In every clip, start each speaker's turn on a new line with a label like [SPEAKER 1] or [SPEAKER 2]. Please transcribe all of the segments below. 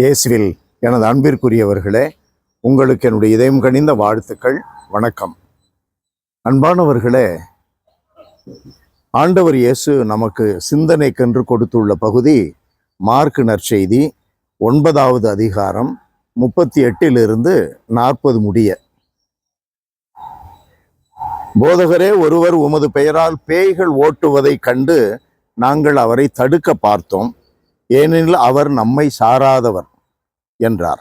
[SPEAKER 1] இயேசுவில் எனது அன்பிற்குரியவர்களே, உங்களுக்கு என்னுடைய இதயம் கனிந்த வாழ்த்துக்கள். வணக்கம். அன்பானவர்களே, ஆண்டவர் இயேசு நமக்கு சிந்தனைக்கென்று கொடுத்துள்ள பகுதி மார்க் நற்செய்தி 9வது அதிகாரம் 38 40 முடிய. போதகரே, ஒருவர் உமது பெயரால் பேய்கள் ஓட்டுவதை கண்டு நாங்கள் அவரை தடுக்க பார்த்தோம், ஏனெனில் அவர் நம்மை சாராதவர் என்றார்.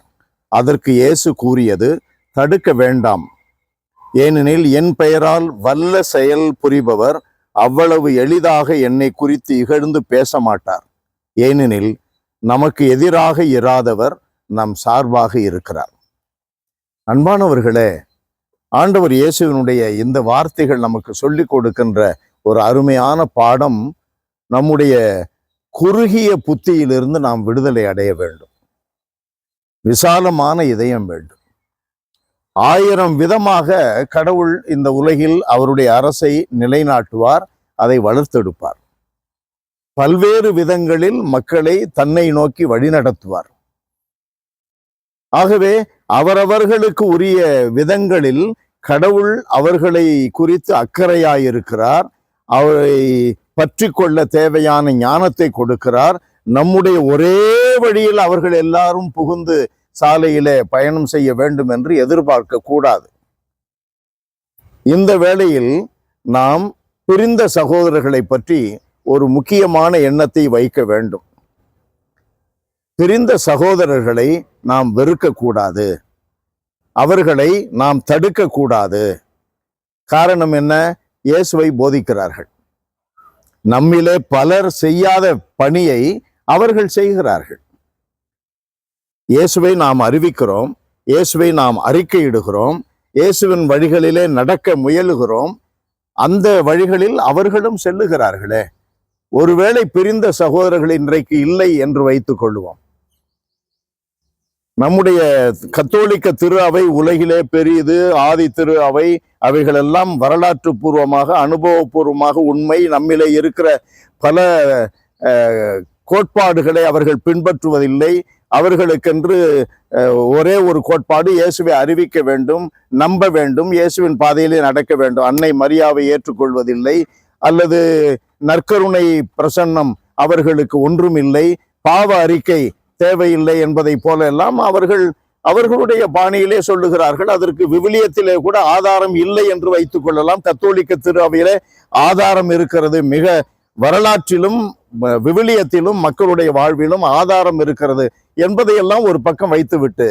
[SPEAKER 1] அதற்கு இயேசு கூறியது, தடுக்க வேண்டாம், ஏனெனில் என் பெயரால் வல்ல செயல் புரிபவர் அவ்வளவு எளிதாக என்னை குறித்து இகழ்ந்து பேச மாட்டார், ஏனெனில் நமக்கு எதிராக இராதவர் நம் சார்பாக இருக்கிறார். அன்பானவர்களே, ஆண்டவர் இயேசுவினுடைய இந்த வார்த்தைகள் நமக்கு சொல்லிக் கொடுக்கின்ற ஒரு அருமையான பாடம். நம்முடைய குறுகிய புத்தியிலிருந்து நாம் விடுதலை அடைய வேண்டும். விசாலமான இதயம் வேண்டும். 1000 விதமாக கடவுள் இந்த உலகில் அவருடைய அரசை நிலைநாட்டுவார், அதை வளர்த்தெடுப்பார். பல்வேறு விதங்களில் மக்களை தன்னை நோக்கி வழிநடத்துவார். ஆகவே அவரவர்களுக்கு உரிய விதங்களில் கடவுள் அவர்களை குறித்து அக்கறையாயிருக்கிறார். அவரை பற்றி கொள்ள தேவையான ஞானத்தை கொடுக்கிறார். நம்முடைய ஒரே வழியில் அவர்கள் எல்லாரும் புகுந்து சாலையிலே பயணம் செய்ய வேண்டும் என்று எதிர்பார்க்க கூடாது. இந்த வேளையில் நாம் பிரிந்த சகோதரர்களை பற்றி ஒரு முக்கியமான எண்ணத்தை வைக்க வேண்டும். பிரிந்த சகோதரர்களை நாம் வெறுக்கக்கூடாது, அவர்களை நாம் தடுக்க கூடாது. காரணம் என்ன? இயேசுவை போதிக்கிறார்கள். நம்மிலே பலர் செய்யாத பணியை அவர்கள் செய்கிறார்கள். இயேசுவை நாம் அறிவிக்கிறோம், இயேசுவை நாம் அறிக்கையிடுகிறோம், இயேசுவின் வழிகளிலே நடக்க முயலுகிறோம். அந்த வழிகளில் அவர்களும் செல்லுகிறார்களே. ஒருவேளை பிரிந்த சகோதரர்கள் இன்றைக்கு இல்லை என்று வைத்துக் கொள்வோம். நம்முடைய கத்தோலிக்க திரு அவை உலகிலே பெரியது. ஆதி திரு அவை, அவைகளெல்லாம் வரலாற்று பூர்வமாக அனுபவபூர்வமாக உண்மை. நம்மிலே இருக்கிற பல கோட்பாடுகளை அவர்கள் பின்பற்றுவதில்லை. அவர்களுக்கென்று ஒரே ஒரு கோட்பாடு, இயேசுவை அறிவிக்க வேண்டும், நம்ப வேண்டும், இயேசுவின் பாதையிலே நடக்க வேண்டும். அன்னை மரியாவை ஏற்றுக்கொள்வதில்லை, அல்லது நற்கருணை பிரசன்னம் அவர்களுக்கு ஒன்றும் இல்லை, பாவ அறிக்கை தேவையில்லை என்பதை போல எல்லாம் அவர்களுடைய பாணியிலே சொல்லுகிறார்கள். அதற்கு விவிலியத்திலே கூட ஆதாரம் இல்லை என்று வைத்துக் கொள்ளலாம். கத்தோலிக்க திரு அவையிலே ஆதாரம் இருக்கிறது. மிக வரலாற்றிலும் விவிலியத்திலும் மக்களுடைய வாழ்விலும் ஆதாரம் இருக்கிறது என்பதையெல்லாம் ஒரு பக்கம் வைத்துவிட்டு,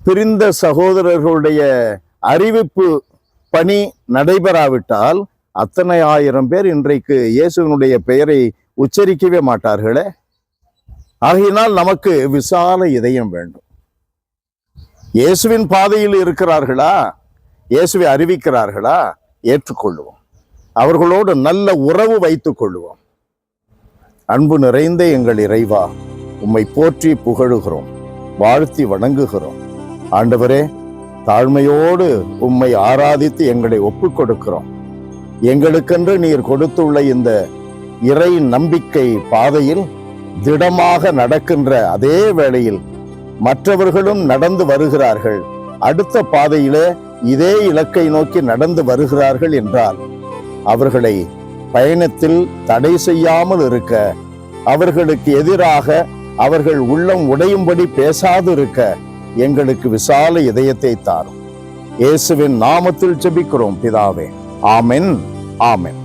[SPEAKER 1] பிரிந்த சகோதரர்களுடைய அறிவிப்பு பணி நடைபெறாவிட்டால் அத்தனை 1000 பேர் இன்றைக்கு இயேசுவினுடைய பெயரை உச்சரிக்கவே மாட்டார்களே. ஆகையினால் நமக்கு விசால இதயம் வேண்டும். இயேசுவின் பாதையில் இருக்கிறார்களா, இயேசுவை அறிவிக்கிறார்களா, ஏற்றுக்கொள்ளுவோம். அவர்களோடு நல்ல உறவு வைத்துக் கொள்ளுவோம். அன்பு நிறைந்த எங்கள் இறைவா, உம்மை போற்றி புகழுகிறோம், வாழ்த்தி வணங்குகிறோம். ஆண்டவரே, தாழ்மையோடு உம்மை ஆராதித்து எங்களை ஒப்புக் கொடுக்கிறோம். எங்களுக்கென்று நீர் கொடுத்துள்ள இந்த இறை நம்பிக்கை பாதையில் திடமாக நடக்கின்ற அதே வேளையில் மற்றவர்களும் நடந்து வருகிறார்கள். அடுத்த பாதையிலே இதே இலக்கை நோக்கி நடந்து வருகிறார்கள் என்றால் அவர்களை பயணத்தில் தடை செய்யாமல் இருக்க, அவர்களுக்கு எதிராக அவர்கள் உள்ளம் உடையும்படி பேசாது இருக்க எங்களுக்கு விசால இதயத்தை தாரும். இயேசுவின் நாமத்தில் ஜெபிக்கிறோம் பிதாவே. ஆமென், ஆமென்.